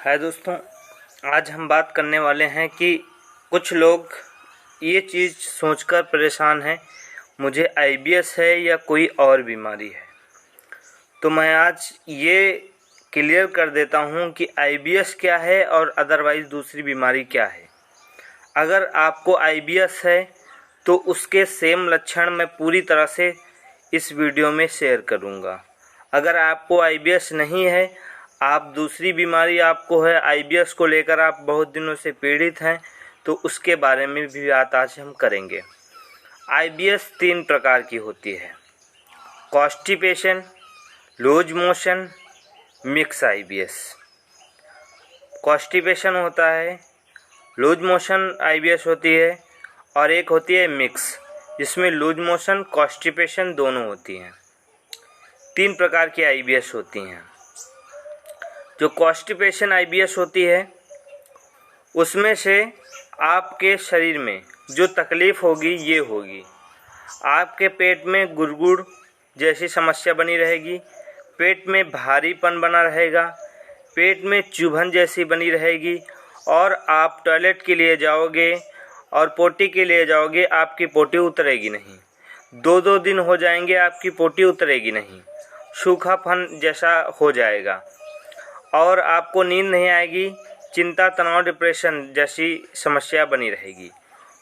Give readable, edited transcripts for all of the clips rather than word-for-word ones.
है दोस्तों, आज हम बात करने वाले हैं कि कुछ लोग ये चीज़ सोचकर परेशान हैं मुझे आईबीएस है या कोई और बीमारी है। तो मैं आज ये क्लियर कर देता हूँ कि आईबीएस क्या है और अदरवाइज़ दूसरी बीमारी क्या है। अगर आपको आईबीएस है तो उसके सेम लक्षण मैं पूरी तरह से इस वीडियो में शेयर करूँगा। अगर आपको आईबीएस नहीं है, आप दूसरी बीमारी आपको है, आईबीएस को लेकर आप बहुत दिनों से पीड़ित हैं, तो उसके बारे में भी बात आज हम करेंगे। आईबीएस 3 प्रकार की होती है: constipation, loose motion, mix IBS. Constipation होता है, लूज मोशन आईबीएस होती है और एक होती है मिक्स, जिसमें लूज मोशन कॉन्स्टिपेशन दोनों होती हैं। 3 प्रकार की आईबीएस होती हैं। जो कॉन्स्टिपेशन आईबीएस होती है उसमें से आपके शरीर में जो तकलीफ़ होगी ये होगी: आपके पेट में गुड़गुड़ जैसी समस्या बनी रहेगी, पेट में भारीपन बना रहेगा, पेट में चुभन जैसी बनी रहेगी, और आप टॉयलेट के लिए जाओगे और पोटी के लिए जाओगे, आपकी पोटी उतरेगी नहीं। 2-2 दिन हो जाएंगे, आपकी पोटी उतरेगी नहीं, सूखापन जैसा हो जाएगा, और आपको नींद नहीं आएगी, चिंता, तनाव, डिप्रेशन जैसी समस्या बनी रहेगी।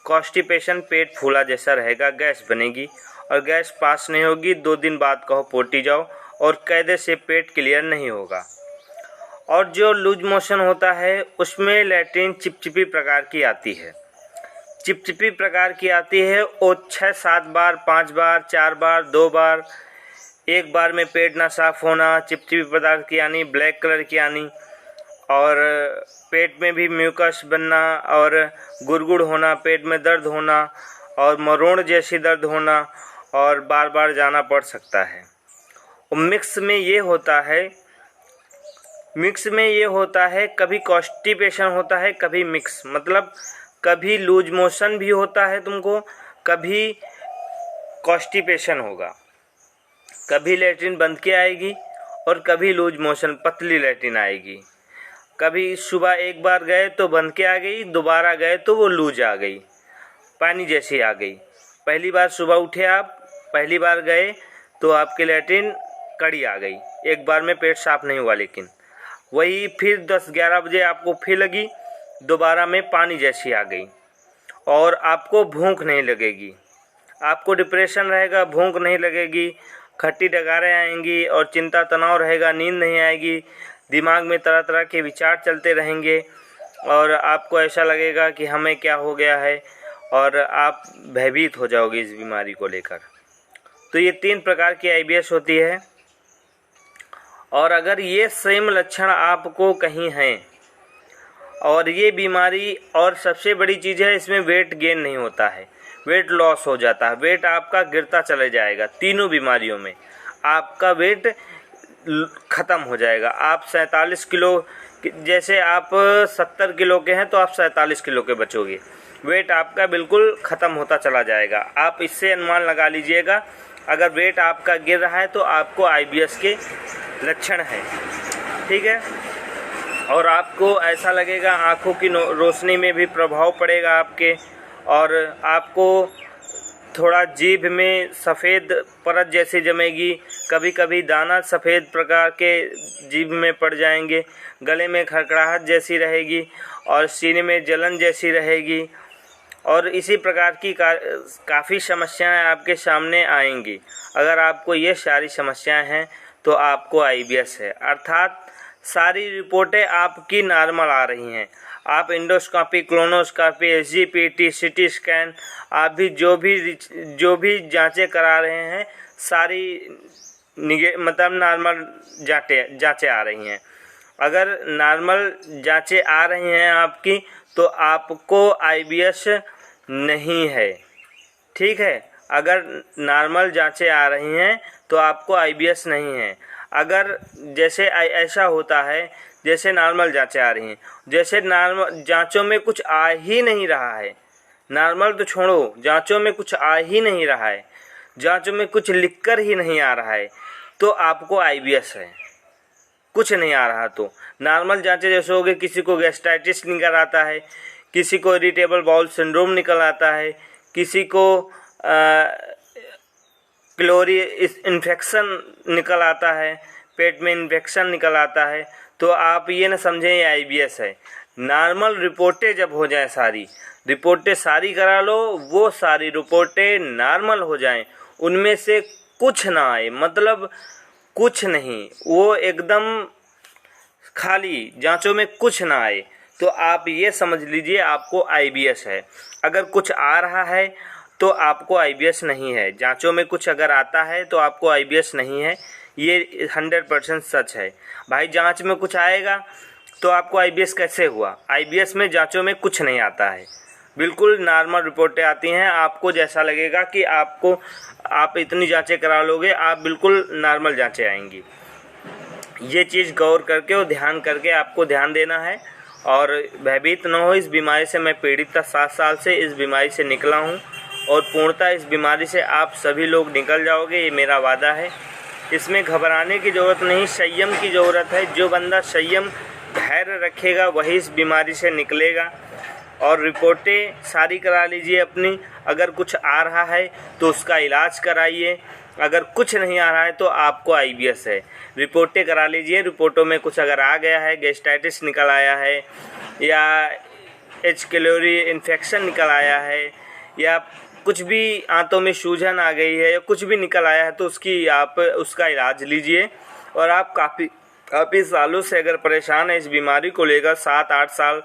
कॉन्स्टिपेशन, पेट फूला जैसा रहेगा, गैस बनेगी और गैस पास नहीं होगी, 2 दिन बाद कहो पोटी जाओ और कायदे से पेट क्लियर नहीं होगा। और जो लूज मोशन होता है उसमें लैट्रिन चिपचिपी प्रकार की आती है। चिपचिपी प्रकार की आती है और 6-7 बार, 5 बार, 4 बार, 2 बार, एक बार में पेट ना साफ होना, चिपचिपी पदार्थ की आनी, ब्लैक कलर की आनी, और पेट में भी म्यूकस बनना और गुड़गुड़ होना, पेट में दर्द होना और मरोड़ जैसी दर्द होना, और बार बार जाना पड़ सकता है। और मिक्स में ये होता है कभी कॉन्स्टिपेशन होता है, कभी मिक्स, मतलब कभी लूज मोशन भी होता है तुमको, कभी कॉन्स्टिपेशन होगा, कभी लैट्रिन बंद के आएगी और कभी लूज मोशन पतली लैट्रिन आएगी। कभी सुबह एक बार गए तो बंद के आ गई, दोबारा गए तो वो लूज आ गई, पानी जैसी आ गई। पहली बार सुबह उठे आप, पहली बार गए तो आपकी लैट्रिन कड़ी आ गई, एक बार में पेट साफ नहीं हुआ, लेकिन वही फिर 10-11 बजे आपको फिर लगी, दोबारा में पानी जैसी आ गई, और आपको भूख नहीं लगेगी, आपको डिप्रेशन रहेगा, भूख नहीं लगेगी, खट्टी डगारें आएंगी और चिंता तनाव रहेगा, नींद नहीं आएगी, दिमाग में तरह तरह के विचार चलते रहेंगे और आपको ऐसा लगेगा कि हमें क्या हो गया है, और आप भयभीत हो जाओगे इस बीमारी को लेकर। तो ये 3 प्रकार की आईबीएस होती है। और अगर ये सेम लक्षण आपको कहीं हैं और ये बीमारी, और सबसे बड़ी चीज़ है इसमें वेट गेन नहीं होता है, वेट लॉस हो जाता है, वेट आपका गिरता चले जाएगा। तीनों बीमारियों में आपका वेट ख़त्म हो जाएगा। आप 47 किलो, जैसे आप 70 किलो के हैं तो आप 47 किलो के बचोगे, वेट आपका बिल्कुल ख़त्म होता चला जाएगा। आप इससे अनुमान लगा लीजिएगा, अगर वेट आपका गिर रहा है तो आपको आईबीएस के लक्षण हैं, ठीक है। और आपको ऐसा लगेगा, आँखों की रोशनी में भी प्रभाव पड़ेगा आपके, और आपको थोड़ा जीभ में सफ़ेद परत जैसी जमेगी, कभी कभी दाना सफ़ेद प्रकार के जीभ में पड़ जाएंगे, गले में खड़खड़ाहट जैसी रहेगी और सीने में जलन जैसी रहेगी, और इसी प्रकार की काफ़ी समस्याएं आपके सामने आएंगी। अगर आपको ये सारी समस्याएं हैं तो आपको आईबीएस है, अर्थात सारी रिपोर्टें आपकी नॉर्मल आ रही हैं। आप endoscopy, colonoscopy, SGPT, CT scan, आप भी जो भी जांचें करा रहे हैं, सारी मतलब नॉर्मल जांचें आ रही हैं। अगर नॉर्मल जांचें आ रही हैं आपकी तो आपको आईबीएस नहीं है, ठीक है। अगर नॉर्मल जांचें आ रही हैं तो आपको आईबीएस नहीं है। अगर जैसे ऐसा होता है जैसे नॉर्मल जांचें आ रही हैं, जैसे नॉर्मल जांचों में कुछ आ ही नहीं रहा है, नॉर्मल तो छोड़ो, जांचों में कुछ आ ही नहीं रहा है, जांचों में कुछ लिखकर ही नहीं आ रहा है, तो आपको आईबीएस है। कुछ नहीं आ रहा तो नॉर्मल जांचें जैसे हो गए, किसी को गैस्ट्राइटिस निकल आता है, किसी को इरिटेबल बाउल सिंड्रोम निकल आता है, किसी को क्लोरी इन्फेक्शन निकल आता है, पेट में इन्फेक्शन निकल आता है, तो आप ये ना समझें ये IBS है। नॉर्मल रिपोर्टें जब हो जाए, सारी रिपोर्टें सारी करा लो, वो सारी रिपोर्टें नॉर्मल हो जाएं, उनमें से कुछ ना आए, मतलब कुछ नहीं, वो एकदम खाली जांचों में कुछ ना आए, तो आप ये समझ लीजिए आपको IBS है। अगर कुछ आ रहा है तो आपको IBS नहीं है। जांचों में कुछ अगर आता है तो आपको IBS नहीं है, ये 100% सच है। भाई जांच में कुछ आएगा तो आपको IBS कैसे हुआ? IBS में जांचों में कुछ नहीं आता है, बिल्कुल नॉर्मल रिपोर्टें आती हैं। आपको जैसा लगेगा कि आप इतनी जांचें करा लोगे, आप बिल्कुल नॉर्मल जांचें आएंगी। ये चीज़ गौर करके और ध्यान करके आपको ध्यान देना है और भयभीत न हो। इस बीमारी से मैं पीड़ित था, 7 साल से इस बीमारी से निकला हूँ और पूर्णतः इस बीमारी से आप सभी लोग निकल जाओगे, ये मेरा वादा है। इसमें घबराने की ज़रूरत नहीं, संयम की ज़रूरत है। जो बंदा संयम धैर्य रखेगा वही इस बीमारी से निकलेगा। और रिपोर्टें सारी करा लीजिए अपनी, अगर कुछ आ रहा है तो उसका इलाज कराइए, अगर कुछ नहीं आ रहा है तो आपको IBS है। रिपोर्टें करा लीजिए, रिपोर्टों में कुछ अगर आ गया है, गैस्ट्राइटिस निकल आया है या H. pylori इन्फेक्शन निकल आया है या कुछ भी आंतों में सूजन आ गई है या कुछ भी निकल आया है, तो उसका इलाज लीजिए। और आप काफ़ी सालों से अगर परेशान है इस बीमारी को लेकर, 7-8 साल,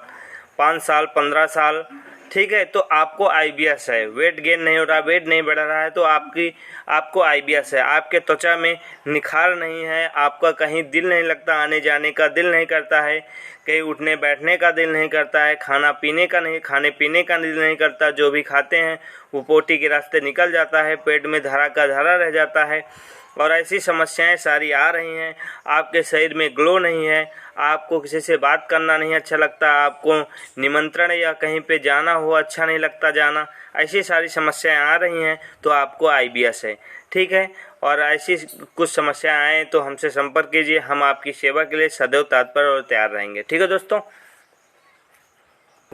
5 साल, 15 साल, ठीक है, तो आपको IBS है। वेट गेन नहीं हो रहा, वेट नहीं बढ़ रहा है, तो आपको IBS है। आपके त्वचा में निखार नहीं है, आपका कहीं दिल नहीं लगता, आने जाने का दिल नहीं करता है, कहीं उठने बैठने का दिल नहीं करता है, खाने पीने का दिल नहीं करता, जो भी खाते हैं वो पोटी के रास्ते निकल जाता है, पेट में धरा का धरा रह जाता है। और ऐसी समस्याएं सारी आ रही हैं। आपके शरीर में ग्लो नहीं है, आपको किसी से बात करना नहीं अच्छा लगता, आपको निमंत्रण या कहीं पे जाना हो अच्छा नहीं लगता जाना, ऐसी सारी समस्याएं आ रही हैं, तो आपको IBS है, ठीक है। और ऐसी कुछ समस्याएं आएँ तो हमसे संपर्क कीजिए, हम आपकी सेवा के लिए सदैव तत्पर और तैयार रहेंगे, ठीक है दोस्तों।